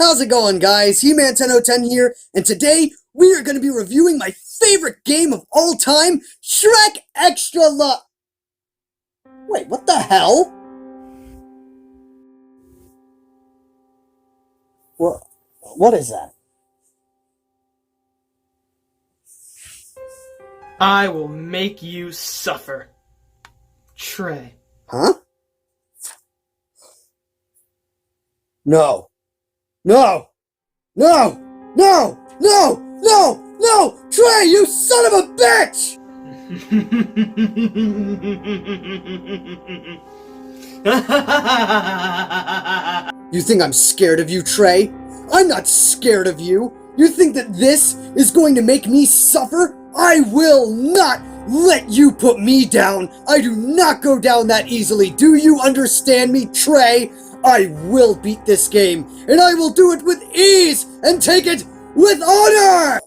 How's it going, guys? Heman 1010 here, and today we are going to be reviewing my favorite game of all time, Shrek Extra Large. Wait, what the hell? What is that? I will make you suffer. Trey. Huh? No. No! No! No! No! No! No! Trey, you son of a bitch! You think I'm scared of you, Trey? I'm not scared of you. You think that this is going to make me suffer? I will not let you put me down. I do not go down that easily. Do you understand me, Trey? I will beat this game, and I will do it with ease and take it with honor!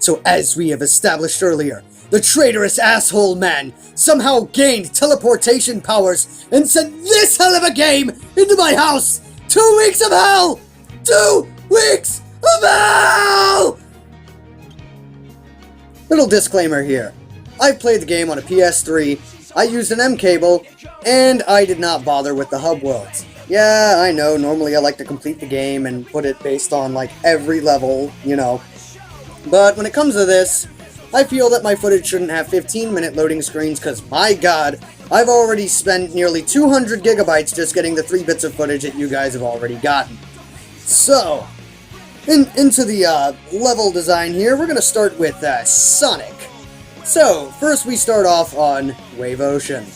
So as we have established earlier, the traitorous asshole man somehow gained teleportation powers and sent this hell of a game into my house! 2 weeks of hell! 2 weeks of hell! Little disclaimer here. I've played the game on a PS3, I used an M cable, and I did not bother with the hub worlds. Yeah, I know, normally I like to complete the game and put it based on like every level, you know. But when it comes to this, I feel that my footage shouldn't have 15-minute loading screens because, my god, I've already spent nearly 200 gigabytes just getting the 3 bits of footage that you guys have already gotten. So, into the level design here, we're going to start with Sonic. So, first we start off on Wave Ocean.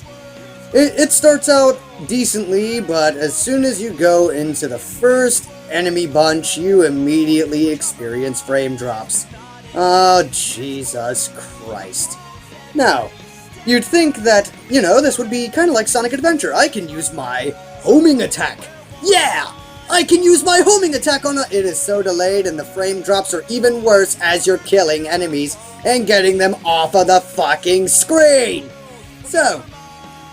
It starts out decently, but as soon as you go into the first enemy bunch, you immediately experience frame drops. Oh, Jesus Christ. Now, you'd think that, you know, this would be kind of like Sonic Adventure. I can use my homing attack. Yeah! I can use my homing attack on a... It is so delayed, and the frame drops are even worse as you're killing enemies and getting them off of the fucking screen. So,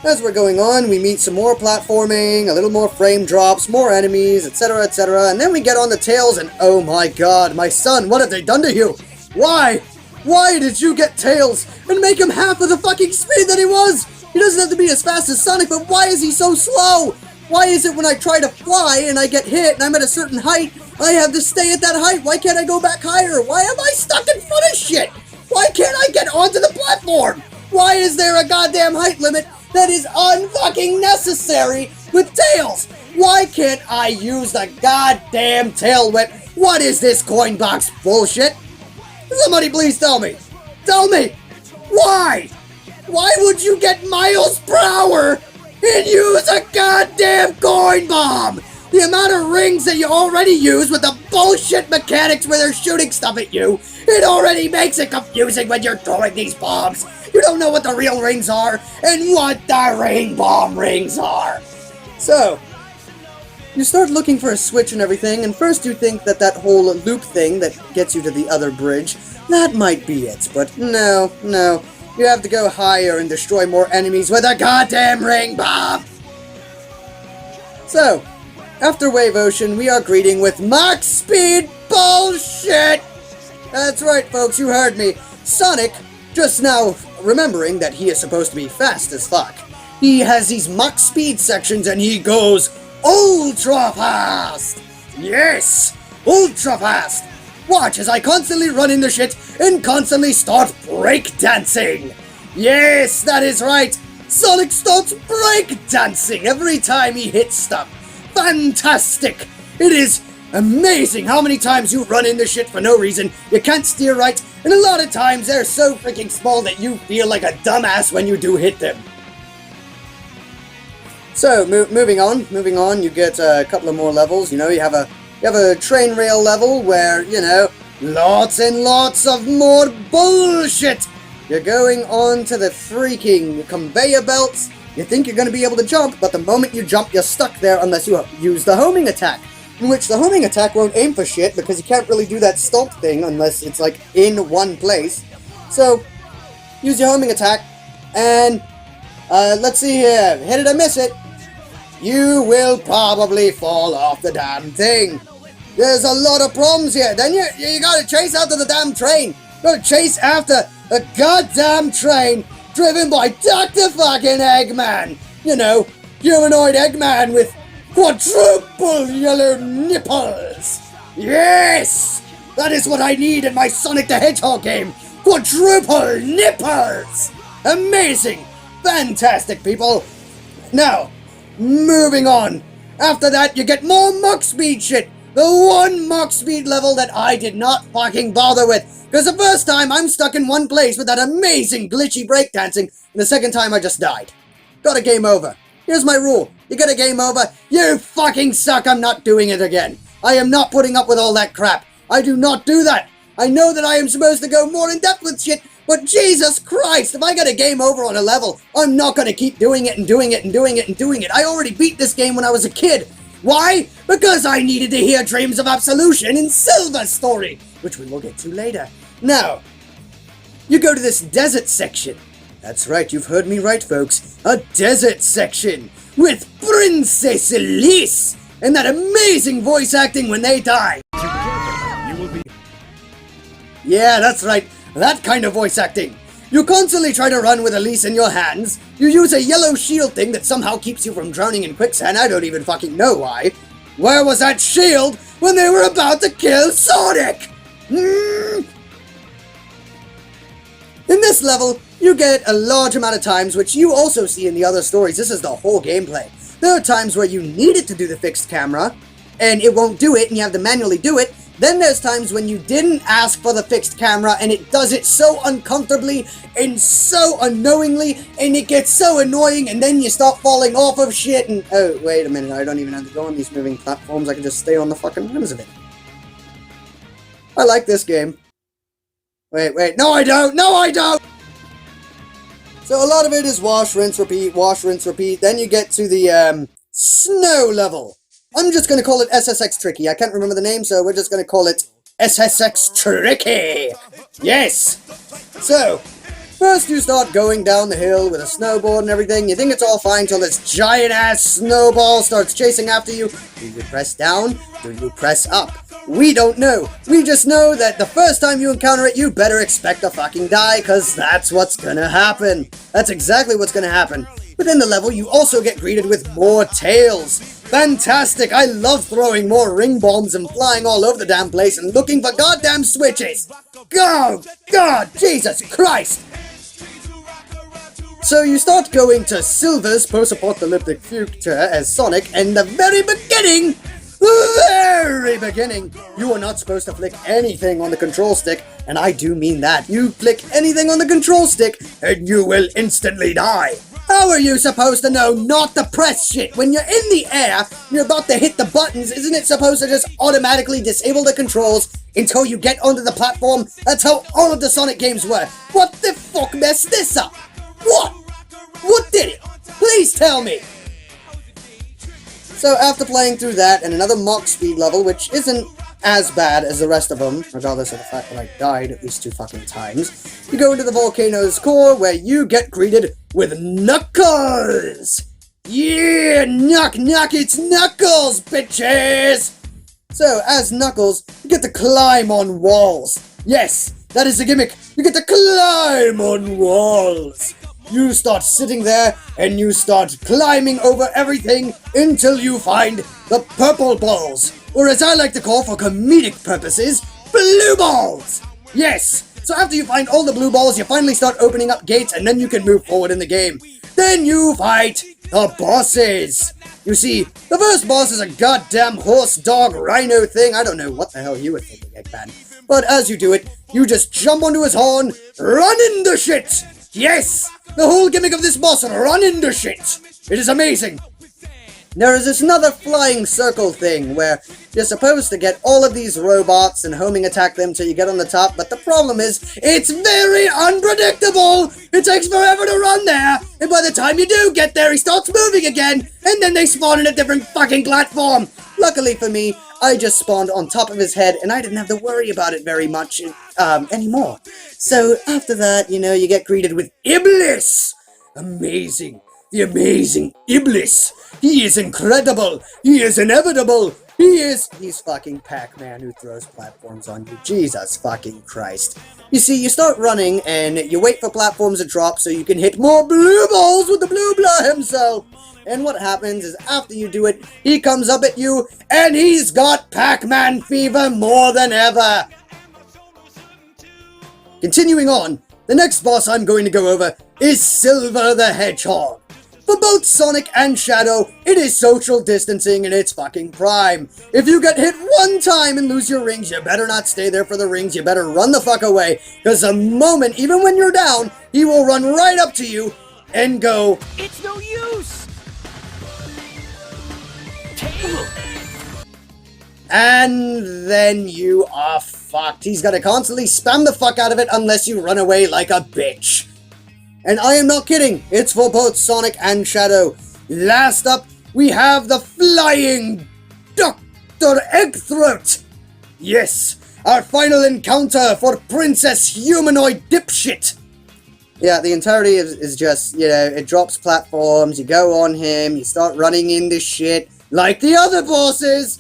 as we're going on, we meet some more platforming, a little more frame drops, more enemies, etc., etc., and then we get on the tails, and oh my god, my son, what have they done to you? Why? Why did you get tails and make him half of the fucking speed that he was? He doesn't have to be as fast as Sonic, but why is he so slow? Why is it when I try to fly and I get hit and I'm at a certain height, I have to stay at that height? Why can't I go back higher? Why am I stuck in front of shit? Why can't I get onto the platform? Why is there a goddamn height limit that is unfucking necessary with tails? Why can't I use the goddamn tail whip? What is this coin box bullshit? Somebody please tell me! Tell me! Why? Why would you get miles per hour and use a goddamn coin bomb? The amount of rings that you already use with the bullshit mechanics where they're shooting stuff at you, it already makes it confusing when you're throwing these bombs. You don't know what the real rings are and what the ring bomb rings are. So, you start looking for a switch and everything, and first you think that that whole loop thing that gets you to the other bridge, that might be it, but no. You have to go higher and destroy more enemies with a goddamn ring bomb! So, after Wave Ocean, we are greeting with max speed bullshit! That's right, folks, you heard me. Sonic, just now remembering that he is supposed to be fast as fuck, he has these max speed sections and he goes ultra fast! Yes! Ultra fast! Watch as I constantly run into shit and constantly start breakdancing! Yes, that is right! Sonic starts breakdancing every time he hits stuff! Fantastic! It is Amazing how many times you run into shit for no reason, you can't steer right, and a lot of times they're so freaking small that you feel like a dumbass when you do hit them. So, moving on, you get a couple of more levels. You know, you have a train rail level where, you know, lots and lots of more bullshit. You're going on to the freaking conveyor belts. You think you're going to be able to jump, but the moment you jump, you're stuck there unless you use the homing attack. In which the homing attack won't aim for shit because you can't really do that stomp thing unless it's like in one place. So, use your homing attack, and let's see here, hit it or miss it, you will probably fall off the damn thing. There's a lot of problems here. Then you gotta chase after the damn train. You gotta chase after a goddamn train driven by Dr. fucking Eggman. You know, humanoid Eggman with quadruple yellow nipples. Yes! That is what I need in my Sonic the Hedgehog game. Quadruple nipples! Amazing! Fantastic, people! Now, moving on. After that, you get more Mach Speed shit. The one Mach Speed level that I did not fucking bother with. Because the first time, I'm stuck in one place with that amazing glitchy breakdancing, and the second time I just died. Got a game over. Here's my rule. You get a game over, you fucking suck, I'm not doing it again. I am not putting up with all that crap. I do not do that. I know that I am supposed to go more in depth with shit, but Jesus Christ, if I get a game over on a level, I'm not going to keep doing it and doing it and doing it and doing it. I already beat this game when I was a kid. Why? Because I needed to hear Dreams of Absolution in Silver's story, which we will get to later. Now, you go to this desert section. That's right, you've heard me right, folks. A desert section with Princess Elise and that amazing voice acting when they die. Together, you will be... Yeah, that's right. That kind of voice acting. You constantly try to run with Elise in your hands. You use a yellow shield thing that somehow keeps you from drowning in quicksand. I don't even fucking know why. Where was that shield when they were about to kill Sonic? In this level, you get a large amount of times, which you also see in the other stories. This is the whole gameplay. There are times where you need it to do the fixed camera, and it won't do it, and you have to manually do it. Then there's times when you didn't ask for the fixed camera, and it does it so uncomfortably and so unknowingly, and it gets so annoying, and then you start falling off of shit, and oh, wait a minute, I don't even have to go on these moving platforms, I can just stay on the fucking rims of it. I like this game. Wait, no I don't! No I don't! So a lot of it is wash, rinse, repeat, then you get to the, snow level. I'm just gonna call it SSX Tricky. I can't remember the name, so we're just gonna call it SSX Tricky! Yes! So, first you start going down the hill with a snowboard and everything. You think it's all fine till this giant-ass snowball starts chasing after you. Do you press down? Do you press up? We don't know. We just know that the first time you encounter it, you better expect to fucking die, because that's what's gonna happen. That's exactly what's gonna happen. Within the level, you also get greeted with more tails. Fantastic! I love throwing more ring bombs and flying all over the damn place and looking for goddamn switches! God, Jesus Christ! So you start going to Silver's post-apocalyptic future as Sonic, and the very beginning, you are not supposed to flick anything on the control stick, and I do mean that. You flick anything on the control stick, and you will instantly die. How are you supposed to know not to press shit? When you're in the air, and you're about to hit the buttons, isn't it supposed to just automatically disable the controls until you get onto the platform? That's how all of the Sonic games were. What the fuck messed this up? What? What did it? Please tell me! So after playing through that and another Mach Speed level, which isn't as bad as the rest of them, regardless of the fact that I died at least 2 fucking times, you go into the volcano's core where you get greeted with Knuckles! Yeah, knock, it's Knuckles, bitches! So, as Knuckles, you get to climb on walls. Yes, that is the gimmick. You get to climb on walls. You start sitting there, and you start climbing over everything until you find the purple balls, or as I like to call for comedic purposes, blue balls! Yes! So after you find all the blue balls, you finally start opening up gates, and then you can move forward in the game. Then you fight the bosses. You see, the first boss is a goddamn horse, dog, rhino thing. I don't know what the hell you were thinking, Eggman. But as you do it, you just jump onto his horn, run into shit. Yes, the whole gimmick of this boss, run into shit. It is amazing. There is this another flying circle thing where you're supposed to get all of these robots and homing attack them till you get on the top, but the problem is, it's very unpredictable! It takes forever to run there, and by the time you do get there, he starts moving again, and then they spawn in a different fucking platform! Luckily for me, I just spawned on top of his head, and I didn't have to worry about it very much anymore. So after that, you know, you get greeted with Iblis! Amazing! The amazing Iblis! He is incredible! He is inevitable! He's fucking Pac-Man who throws platforms on you. Jesus fucking Christ. You see, you start running, and you wait for platforms to drop so you can hit more blue balls with the blue blah himself! And what happens is, after you do it, he comes up at you, and he's got Pac-Man fever more than ever! Continuing on, the next boss I'm going to go over is Silver the Hedgehog. For both Sonic and Shadow, it is social distancing in its fucking prime. If you get hit one time and lose your rings, you better not stay there for the rings, you better run the fuck away, because the moment, even when you're down, he will run right up to you and go, It's no use! and then you are fucked. He's gonna constantly spam the fuck out of it unless you run away like a bitch. And I am not kidding, it's for both Sonic and Shadow. Last up, we have the Flying Dr. Eggthroat! Yes, our final encounter for Princess Humanoid Dipshit! Yeah, the entirety is just, you know, it drops platforms, you go on him, you start running into shit, like the other bosses!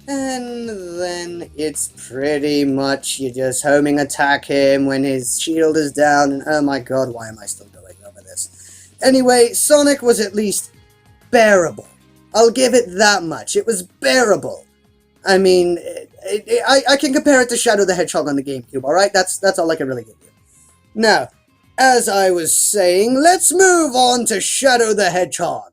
And then it's pretty much you just homing attack him when his shield is down, and oh my god, why am I still going over this? Anyway, Sonic was at least bearable. I'll give it that much. It was bearable. I mean, I can compare it to Shadow the Hedgehog on the GameCube, alright? That's all I can really give you. Now, as I was saying, let's move on to Shadow the Hedgehog.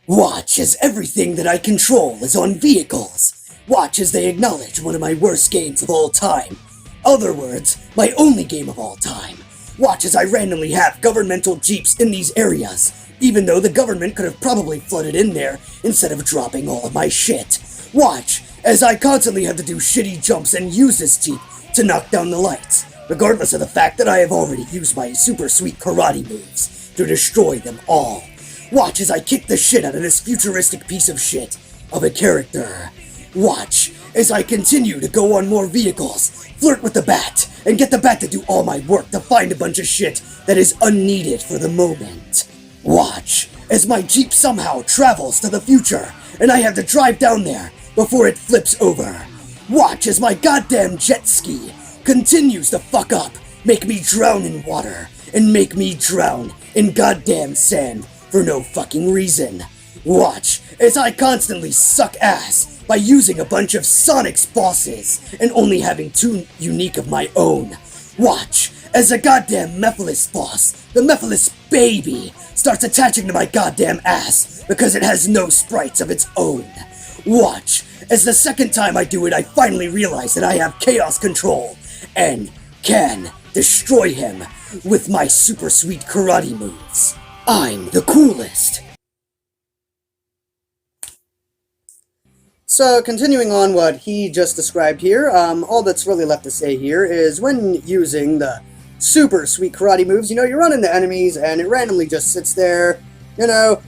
Watch as everything that I control is on vehicles. Watch as they acknowledge one of my worst games of all time. Other words, my only game of all time. Watch as I randomly have governmental jeeps in these areas, even though the government could have probably flooded in there instead of dropping all of my shit. Watch as I constantly have to do shitty jumps and use this jeep to knock down the lights, regardless of the fact that I have already used my super sweet karate moves to destroy them all. Watch as I kick the shit out of this futuristic piece of shit of a character. Watch as I continue to go on more vehicles, flirt with the bat, and get the bat to do all my work to find a bunch of shit that is unneeded for the moment. Watch as my Jeep somehow travels to the future, and I have to drive down there before it flips over. Watch as my goddamn jet ski continues to fuck up, make me drown in water, and make me drown in goddamn sand for no fucking reason. Watch as I constantly suck ass by using a bunch of Sonic's bosses and only having 2 unique of my own. Watch as a goddamn Mephiles boss, the Mephiles baby, starts attaching to my goddamn ass because it has no sprites of its own. Watch as the second time I do it, I finally realize that I have chaos control and can destroy him with my super sweet karate moves. I'm the coolest! So, continuing on what he just described here, all that's really left to say here is when using the super sweet karate moves, you know, you run into enemies and it randomly just sits there, you know,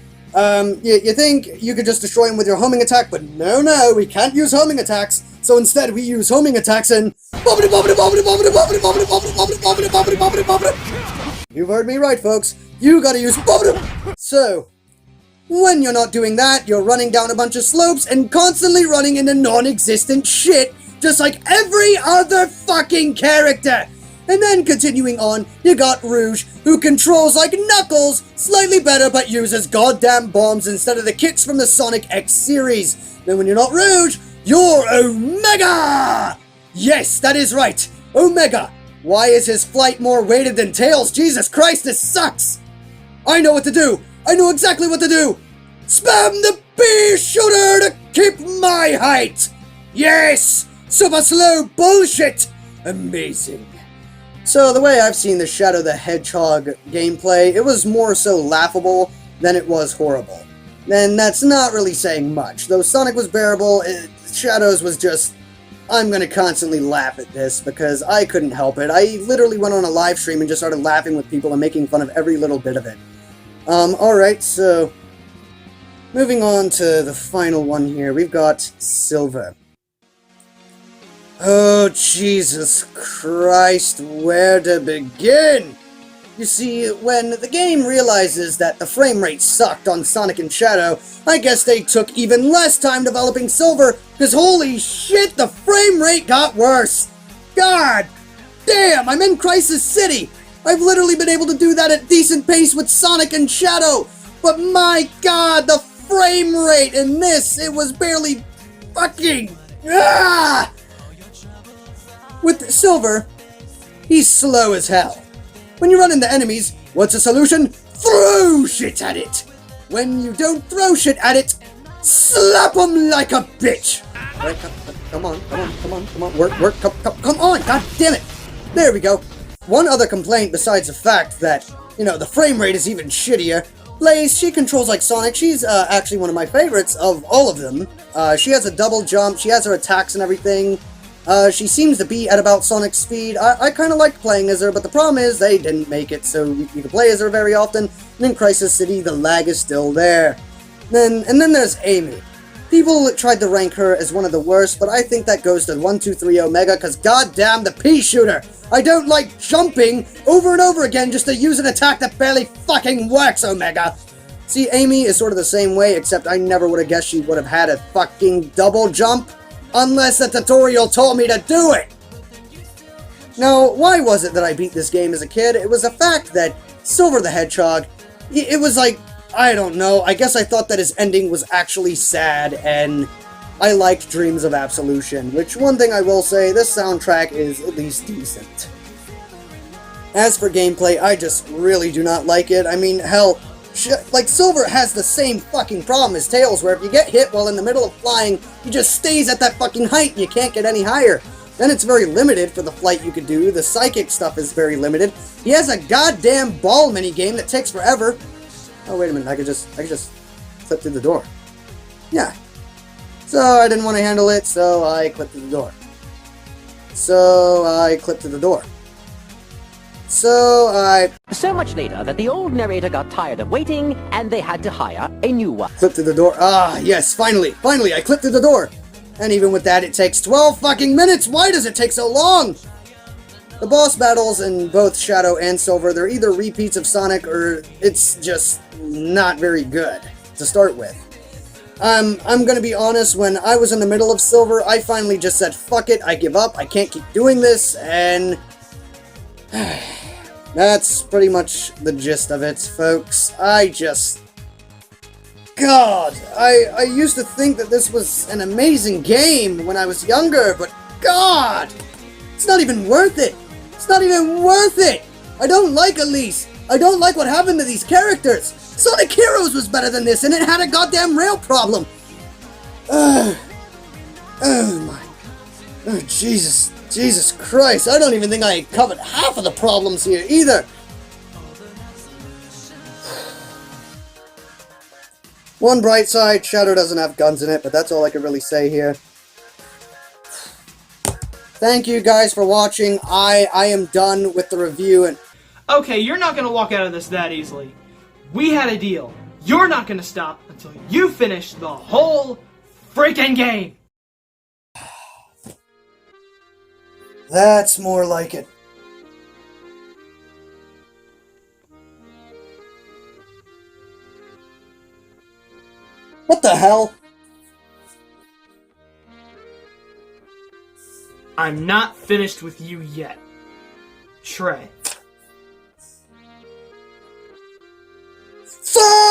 you think you could just destroy him with your homing attack, but no, we can't use homing attacks, so instead we use homing attacks and you've heard me right, folks. You gotta use So, when you're not doing that, you're running down a bunch of slopes and constantly running into non-existent shit, just like every other fucking character. And then continuing on, you got Rouge, who controls like Knuckles, slightly better but uses goddamn bombs instead of the kicks from the Sonic X series. Then when you're not Rouge, you're Omega! Yes, that is right, Omega. Why is his flight more weighted than Tails? Jesus Christ, this sucks! I know what to do! I know exactly what to do! Spam the pea shooter to keep my height! Yes! Super slow bullshit! Amazing. So the way I've seen the Shadow the Hedgehog gameplay, it was more so laughable than it was horrible. And that's not really saying much. Though Sonic was bearable, Shadows was just... I'm gonna constantly laugh at this because I couldn't help it. I literally went on a live stream and just started laughing with people and making fun of every little bit of it. Alright, so... moving on to the final one here, we've got Silver. Oh, Jesus Christ, where to begin? You see, when the game realizes that the frame rate sucked on Sonic and Shadow, I guess they took even less time developing Silver, because holy shit, the frame rate got worse! God damn, I'm in Crisis City! I've literally been able to do that at decent pace with Sonic and Shadow, but my god, the frame rate in this, it was barely fucking... ah! With Silver, he's slow as hell. When you run into enemies, what's the solution? Throw shit at it! When you don't throw shit at it, slap him like a bitch! Right, come on, work, come on, god damn it! There we go. One other complaint besides the fact that, you know, the frame rate is even shittier. Blaze, she controls like Sonic. She's actually one of my favorites of all of them. She has a double jump, she has her attacks and everything. She seems to be at about Sonic's speed. I kind of liked playing as her, but the problem is they didn't make it so you can play as her very often. And in Crisis City, the lag is still there. And then there's Amy. People tried to rank her as one of the worst, but I think that goes to 123 Omega, because goddamn the pea shooter! I don't like jumping over and over again just to use an attack that barely fucking works, Omega! See, Amy is sort of the same way, except I never would have guessed she would have had a fucking double jump. Unless the tutorial told me to do it! Now, why was it that I beat this game as a kid? It was the fact that Silver the Hedgehog, it was like, I don't know, I guess I thought that his ending was actually sad, and I liked Dreams of Absolution, which one thing I will say, this soundtrack is at least decent. As for gameplay, I just really do not like it. I mean, hell, like, Silver has the same fucking problem as Tails, where if you get hit while in the middle of flying, he just stays at that fucking height and you can't get any higher. Then it's very limited for the flight you could do, the psychic stuff is very limited. He has a goddamn ball minigame that takes forever. Oh, wait a minute, I could just clip through the door. Yeah. So, I didn't want to handle it, so I clipped through the door. So much later that the old narrator got tired of waiting, and they had to hire a new one. Clipped through the door. Ah, yes, finally, I clipped through the door. And even with that, it takes 12 fucking minutes. Why does it take so long? The boss battles in both Shadow and Silver, they're either repeats of Sonic or it's just not very good to start with. I'm gonna be honest, when I was in the middle of Silver, I finally just said, fuck it, I give up, I can't keep doing this, and... that's pretty much the gist of it, folks. God, I used to think that this was an amazing game when I was younger, but God! It's not even worth it! It's not even worth it! I don't like Elise! I don't like what happened to these characters! Sonic Heroes was better than this, and it had a goddamn rail problem! Oh Jesus Christ, I don't even think I covered half of the problems here, either! One bright side, Shadow doesn't have guns in it, but that's all I can really say here. Thank you guys for watching. I am done with the review, and... Okay, you're not gonna walk out of this that easily. We had a deal. You're not gonna stop until you finish the whole freaking game! That's more like it. What the hell? I'm not finished with you yet. Trey. Fuck!